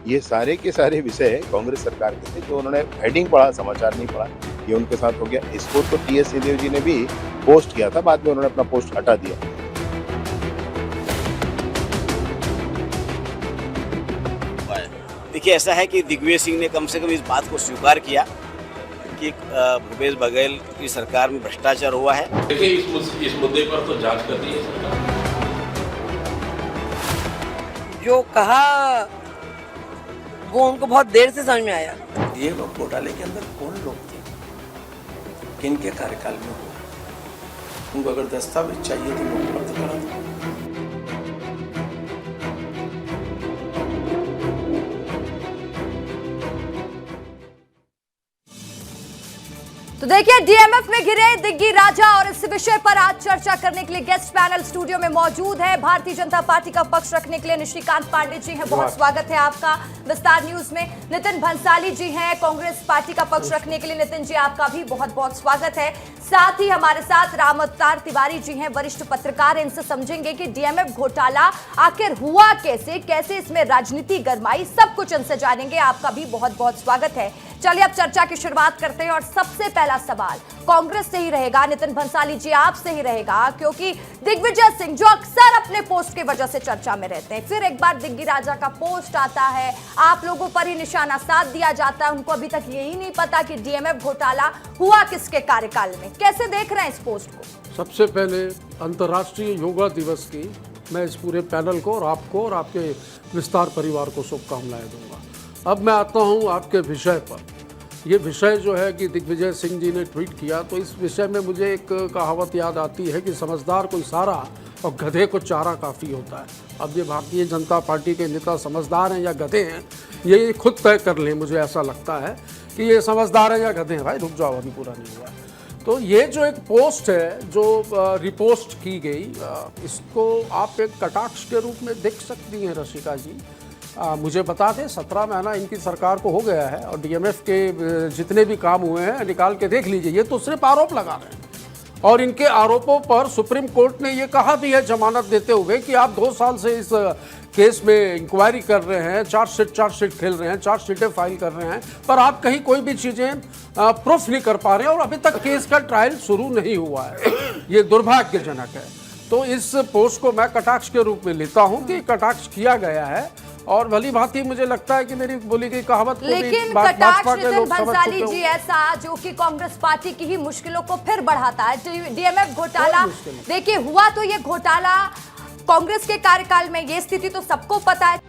ये सारे के सारे विषय कांग्रेस सरकार के थे जो उन्होंने हेडिंग पढ़ा, समाचार नहीं पढ़ा, ये उनके साथ हो गया। इसको तो टीएस सिंहदेव जी ने भी पोस्ट किया था, बाद में उन्होंने अपना पोस्ट हटा दिया। देखिए, ऐसा है कि दिग्विजय सिंह ने कम से कम इस बात को स्वीकार किया कि भूपेश बघेल की सरकार में भ्रष्टाचार हुआ है। देखिए, इस मुद्दे पर तो जांच करती है सरकार। जो कहा वो उनको बहुत देर से समझ में आया। ये लोग घोटाले के अंदर कौन लोग थे, किनके कार्यकाल में हुआ, उनको अगर दस्तावेज चाहिए तो वो उपलब्ध करा दो। तो देखिए, डीएमएफ में घिरे दिग्गी राजा और इस विषय पर आज चर्चा करने के लिए गेस्ट पैनल स्टूडियो में मौजूद है। भारतीय जनता पार्टी का पक्ष रखने के लिए निशिकांत पांडे जी हैं, बहुत स्वागत है आपका विस्तार न्यूज में। नितिन भंसाली जी हैं कांग्रेस पार्टी का पक्ष रखने के लिए, नितिन जी आपका भी बहुत बहुत स्वागत है। साथ ही हमारे साथ राम अवतार तिवारी जी हैं, वरिष्ठ पत्रकार, इनसे समझेंगे कि डीएमएफ घोटाला आखिर हुआ कैसे, कैसे इसमें राजनीति गरमाई, सब कुछ इनसे जानेंगे। आपका भी बहुत बहुत स्वागत है। चलिए अब चर्चा की शुरुआत करते हैं और सबसे पहला सवाल कांग्रेस से ही रहेगा। नितिन भंसाली जी आपसे ही रहेगा, क्योंकि दिग्विजय सिंह जो अक्सर अपने पोस्ट की वजह से चर्चा में रहते हैं, फिर एक बार दिग्गी राजा का पोस्ट आता है, आप लोगों पर ही निशाना साध दिया जाता है। उनको अभी तक यही नहीं पता कि डीएमएफ घोटाला हुआ किसके कार्यकाल में। कैसे देख रहे हैं इस पोस्ट को? सबसे पहले अंतर्राष्ट्रीय योगा दिवस की मैं इस पूरे पैनल को और आपको और आपके विस्तार परिवार को शुभकामनाएं दूंगा। अब मैं आता हूं आपके विषय पर। ये विषय जो है कि दिग्विजय सिंह जी ने ट्वीट किया, तो इस विषय में मुझे एक कहावत याद आती है कि समझदार को इशारा और गधे को चारा काफ़ी होता है। अब ये भारतीय जनता पार्टी के नेता समझदार हैं या गधे हैं, ये खुद तय कर लें। मुझे ऐसा लगता है कि ये समझदार हैं या गधे हैं। भाई रुक जाओ, अभी पूरा नहीं हुआ। तो ये जो एक पोस्ट है जो रिपोस्ट की गई, इसको आप एक कटाक्ष के रूप में देख सकती हैं रशिका जी। मुझे बता दें, 17 महीना इनकी सरकार को हो गया है और डीएमएफ के जितने भी काम हुए हैं निकाल के देख लीजिए। ये तो सिर्फ आरोप लगा रहे हैं और इनके आरोपों पर सुप्रीम कोर्ट ने ये कहा भी है जमानत देते हुए कि आप 2 साल से इस केस में इंक्वायरी कर रहे हैं, चार्जशीट खेल रहे हैं, चार्जशीटें फाइल कर रहे हैं, पर आप कहीं कोई भी चीज़ें प्रूफ नहीं कर पा रहे हैं और अभी तक केस का ट्रायल शुरू नहीं हुआ है। ये दुर्भाग्यजनक है। तो इस पोस्ट को मैं कटाक्ष के रूप में लेता हूँ कि कटाक्ष किया गया है और भली भांति मुझे लगता है कि मेरी बोली गई कहावत को लेकिन कटाक्ष नितिन भंसाली जी ऐसा जो कि कांग्रेस पार्टी की ही मुश्किलों को फिर बढ़ाता है। डीएमएफ घोटाला देखिए हुआ, तो ये घोटाला कांग्रेस के कार्यकाल में, ये स्थिति तो सबको पता है।